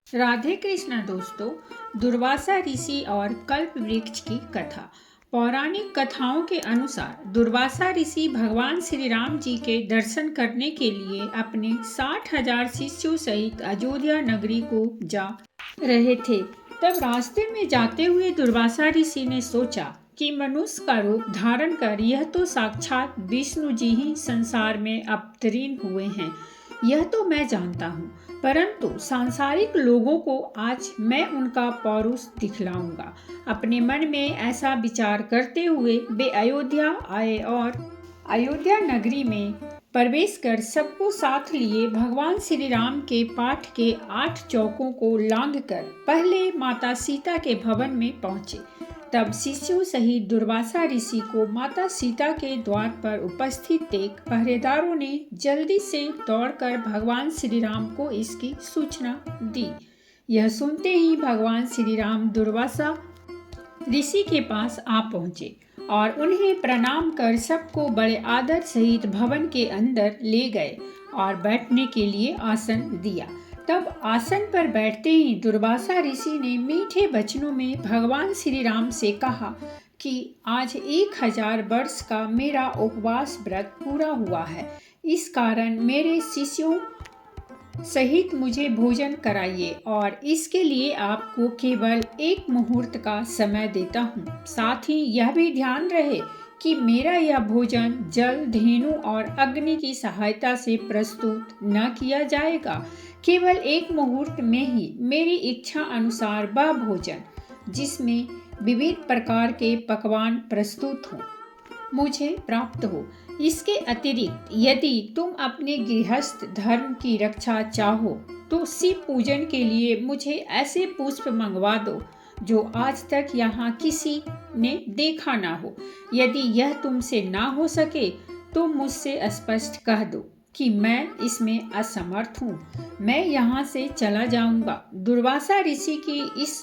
राधे कृष्ण दोस्तों। दुर्वासा ऋषि और कल्प वृक्ष की कथा। पौराणिक कथाओं के अनुसार दुर्वासा ऋषि भगवान श्री राम जी के दर्शन करने के लिए अपने 60,000 शिष्यों सहित अयोध्या नगरी को जा रहे थे। तब रास्ते में जाते हुए दुर्वासा ऋषि ने सोचा कि मनुष्य का रूप धारण कर यह तो साक्षात विष्णु जी ही संसार में अवतीर्ण हुए हैं। यह तो मैं जानता हूँ, परंतु सांसारिक लोगों को आज मैं उनका पौरुष दिखलाऊंगा। अपने मन में ऐसा विचार करते हुए वे अयोध्या आए और अयोध्या नगरी में प्रवेश कर सबको साथ लिए भगवान श्री राम के पाठ के 8 चौकों को लांघकर पहले माता सीता के भवन में पहुंचे। तब शिष्यों सहित दुर्वासा ऋषि को माता सीता के द्वार पर उपस्थित देख पहरेदारों ने जल्दी से दौड़कर भगवान श्री राम को इसकी सूचना दी। यह सुनते ही भगवान श्री राम दुर्वासा ऋषि के पास आ पहुंचे और उन्हें प्रणाम कर सबको बड़े आदर सहित भवन के अंदर ले गए और बैठने के लिए आसन दिया। तब आसन पर बैठते ही दुर्वासा ऋषि ने मीठे वचनों में भगवान श्री राम से कहा कि आज 1000 वर्ष का मेरा उपवास व्रत पूरा हुआ है। इस कारण मेरे शिष्यों सहित मुझे भोजन कराइए और इसके लिए आपको केवल 1 मुहूर्त का समय देता हूँ। साथ ही यह भी ध्यान रहे कि मेरा यह भोजन जल, धेनु और अग्नि की सहायता से प्रस्तुत न किया जाएगा। केवल 1 मुहूर्त में ही मेरी इच्छा अनुसार वह भोजन जिसमें विविध प्रकार के पकवान प्रस्तुत हों मुझे प्राप्त हो। इसके अतिरिक्त यदि तुम अपने गृहस्थ धर्म की रक्षा चाहो तो शिव पूजन के लिए मुझे ऐसे पुष्प मंगवा दो जो आज तक यहाँ किसी ने देखा ना हो। यदि यह तुमसे ना हो सके तो मुझसे स्पष्ट कह दो कि मैं इसमें असमर्थ हूँ। मैं यहाँ से चला जाऊंगा। दुर्वासा ऋषि की इस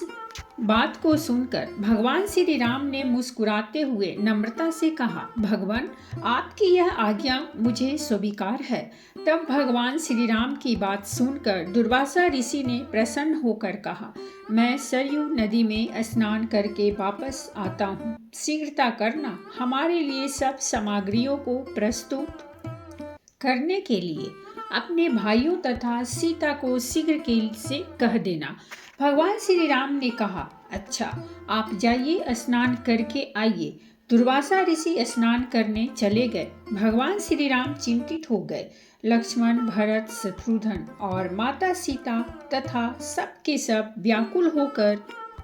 बात को सुनकर भगवान श्री राम ने मुस्कुराते हुए नम्रता से कहा, भगवान आपकी यह आज्ञा मुझे स्वीकार है। तब भगवान श्री राम की बात सुनकर दुर्वासा ऋषि ने प्रसन्न होकर कहा, मैं सरयू नदी में स्नान करके वापस आता हूँ। शीघ्रता करना, हमारे लिए सब सामग्रियों को प्रस्तुत करने के लिए अपने भाइयों तथा सीता को शीघ्र से कह देना। भगवान श्री राम ने कहा, अच्छा आप जाइए स्नान करके आइए। दुर्वासा ऋषि स्नान करने चले गए। भगवान श्री राम चिंतित हो गए। लक्ष्मण, भरत, शत्रुघ्न और माता सीता तथा सब के सब व्याकुल होकर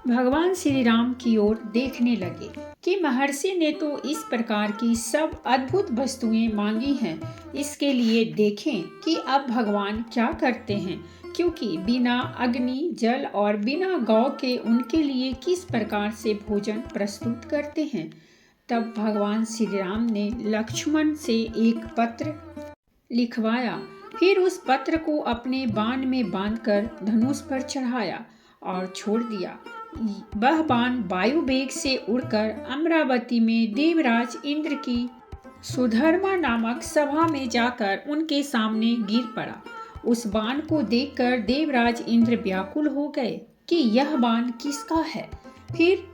भगवान श्री राम की ओर देखने लगे कि महर्षि ने तो इस प्रकार की सब अद्भुत वस्तुएं मांगी हैं, इसके लिए देखें कि अब भगवान क्या करते हैं, क्योंकि बिना अग्नि, जल और बिना गौ के उनके लिए किस प्रकार से भोजन प्रस्तुत करते हैं। तब भगवान श्री राम ने लक्ष्मण से एक पत्र लिखवाया, फिर उस पत्र को अपने बाण में बांधकर धनुष पर चढ़ाया और छोड़ दिया। वह बाण वायु वेग से उड़कर अमरावती में देवराज इंद्र की सुधर्मा नामक सभा में जाकर उनके सामने गिर पड़ा। उस बाण को देखकर देवराज इंद्र व्याकुल हो गए कि यह बाण किसका है। फिर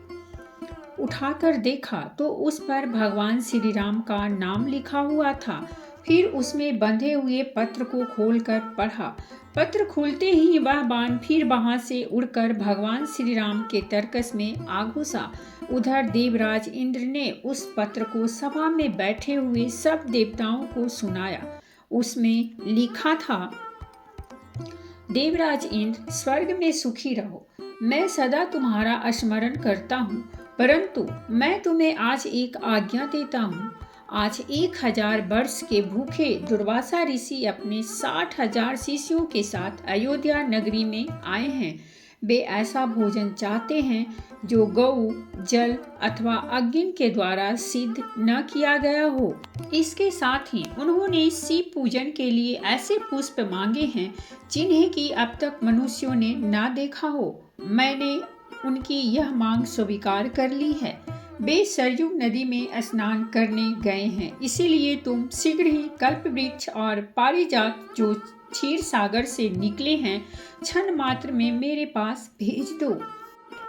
उठाकर देखा तो उस पर भगवान श्री राम का नाम लिखा हुआ था। फिर उसमें बंधे हुए पत्र को खोलकर पढ़ा। पत्र खुलते ही वह बाण फिर वहां से उड़कर भगवान श्री राम के तरकस में आ घुसा। उधर देवराज इंद्र ने उस पत्र को सभा में बैठे हुए सब देवताओं को सुनाया। उसमें लिखा था, देवराज इंद्र, स्वर्ग में सुखी रहो। मैं सदा तुम्हारा स्मरण करता हूँ, परंतु मैं तुम्हें आज एक आज्ञा देता हूँ। आज 1000 वर्ष के भूखे दुर्वासा ऋषि अपने 60,000 शिष्यों के साथ अयोध्या नगरी में आए हैं। वे ऐसा भोजन चाहते हैं जो गौ, जल अथवा अग्नि के द्वारा सिद्ध न किया गया हो। इसके साथ ही उन्होंने शिव पूजन के लिए ऐसे पुष्प मांगे हैं जिन्हें कि अब तक मनुष्यों ने ना देखा हो। मैंने उनकी यह मांग स्वीकार कर ली है। वे सरयू नदी में स्नान करने गए हैं, इसीलिए तुम शीघ्र ही कल्प वृक्ष और पारिजात जो क्षीर सागर से निकले हैं, क्षण मात्र में मेरे पास भेज दो।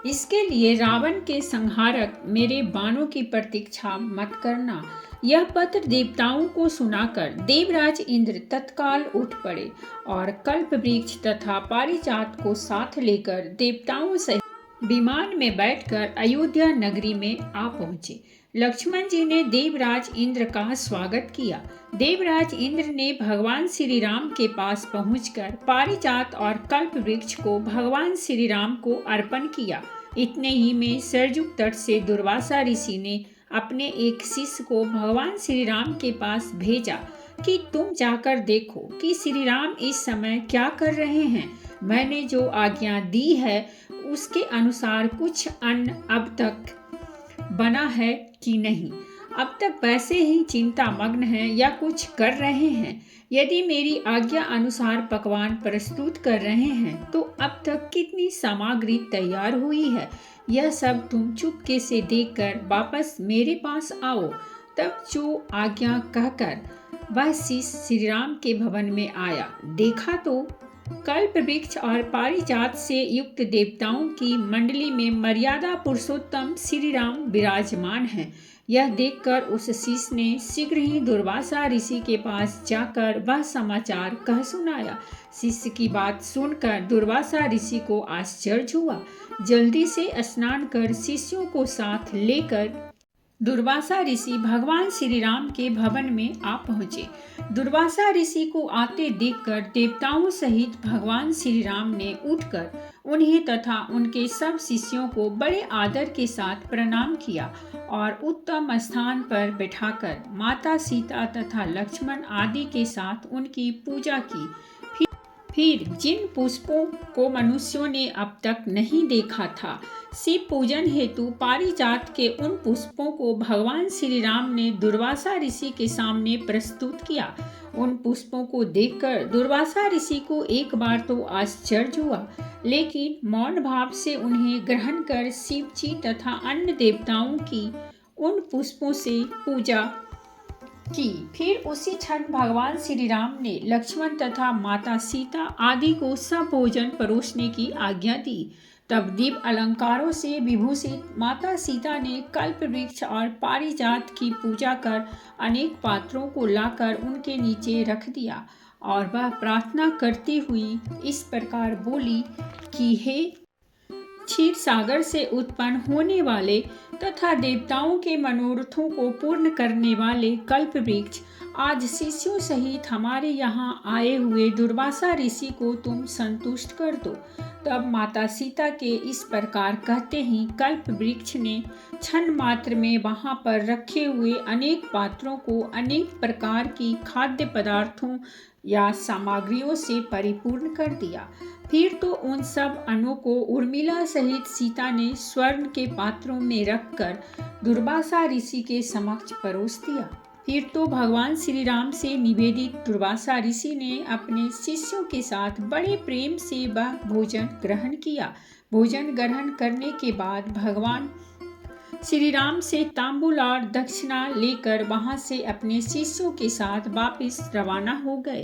इसके लिए रावण के संहारक मेरे बाणों की प्रतीक्षा मत करना। यह पत्र देवताओं को सुनाकर देवराज इंद्र तत्काल उठ पड़े और कल्प वृक्ष तथा पारिजात को साथ लेकर देवताओं सहित विमान में बैठकर अयोध्या नगरी में आ पहुंचे। लक्ष्मण जी ने देवराज इंद्र का स्वागत किया। देवराज इंद्र ने भगवान श्री राम के पास पहुंचकर पारिजात और कल्प वृक्ष को भगवान श्री राम को अर्पण किया। इतने ही में सरजू तट से दुर्वासा ऋषि ने अपने एक शिष्य को भगवान श्री राम के पास भेजा कि तुम जाकर देखो कि श्री राम इस समय क्या कर रहे हैं। मैंने जो आज्ञा दी है उसके अनुसार कुछ अन्न अब तक बना है कि नहीं, अब तक वैसे ही चिंता मग्न है या कुछ कर रहे हैं। यदि मेरी आज्ञा अनुसार पकवान प्रस्तुत कर रहे हैं तो अब तक कितनी सामग्री तैयार हुई है, यह सब तुम चुपके से देखकर वापस मेरे पास आओ। तब जो आज्ञा कहकर वह शिष्य श्री राम के भवन में आया, देखा तो कल्प वृक्ष और पारिजात से युक्त देवताओं की मंडली में मर्यादा पुरुषोत्तम श्री राम विराजमान हैं। यह देखकर उस शिष्य ने शीघ्र ही दुर्वासा ऋषि के पास जाकर वह समाचार कह सुनाया। शिष्य की बात सुनकर दुर्वासा ऋषि को आश्चर्य हुआ। जल्दी से स्नान कर शिष्यों को साथ लेकर दुर्वासा ऋषि भगवान श्री राम के भवन में आ पहुंचे। दुर्वासा ऋषि को आते देखकर देवताओं सहित भगवान श्री राम ने उठकर उन्हें तथा उनके सब शिष्यों को बड़े आदर के साथ प्रणाम किया और उत्तम स्थान पर बैठाकर माता सीता तथा लक्ष्मण आदि के साथ उनकी पूजा की। फिर जिन पुष्पों को मनुष्यों ने अब तक नहीं देखा था, शिव पूजन हेतु पारिजात के उन पुष्पों को भगवान श्री राम ने दुर्वासा ऋषि के सामने प्रस्तुत किया। उन पुष्पों को देखकर दुर्वासा ऋषि को एक बार तो आश्चर्य हुआ, लेकिन मौन भाव से उन्हें ग्रहण कर शिव जी तथा अन्य देवताओं की उन पुष्पों से पूजा की। फिर उसी क्षण भगवान श्री राम ने लक्ष्मण तथा माता सीता आदि को सब भोजन परोसने की आज्ञा दी। तब दिव्य अलंकारों से विभूषित माता सीता ने कल्प वृक्ष और पारिजात की पूजा कर अनेक पात्रों को लाकर उनके नीचे रख दिया और वह प्रार्थना करती हुई इस प्रकार बोली कि हे क्षीर सागर से उत्पन्न होने वाले तथा देवताओं के मनोरथों को पूर्ण करने वाले कल्प वृक्ष, आज शिष्यों सहित हमारे यहाँ आए हुए दुर्वासा ऋषि को तुम संतुष्ट कर दो। तब माता सीता के इस प्रकार कहते ही कल्प वृक्ष ने क्षण मात्र में वहां पर रखे हुए अनेक पात्रों को अनेक प्रकार की खाद्य पदार्थों या सामग्रियों से परिपूर्ण कर दिया। फिर तो उन सब अन्नों को उर्मिला सहित सीता ने स्वर्ण के पात्रों में रखकर दुर्वासा ऋषि के समक्ष परोस दिया। फिर तो भगवान श्री राम से निवेदित दुर्वासा ऋषि ने अपने शिष्यों के साथ बड़े प्रेम से वह भोजन ग्रहण किया। भोजन ग्रहण करने के बाद भगवान श्री राम से तांबूल और दक्षिणा लेकर वहां से अपने शिष्यों के साथ वापस रवाना हो गए।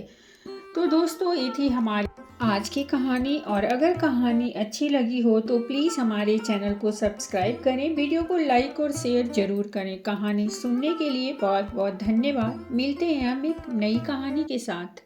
तो दोस्तों, ये थी हमारी आज की कहानी, और अगर कहानी अच्छी लगी हो तो प्लीज़ हमारे चैनल को सब्सक्राइब करें, वीडियो को लाइक और शेयर जरूर करें। कहानी सुनने के लिए बहुत बहुत धन्यवाद। मिलते हैं हम एक नई कहानी के साथ।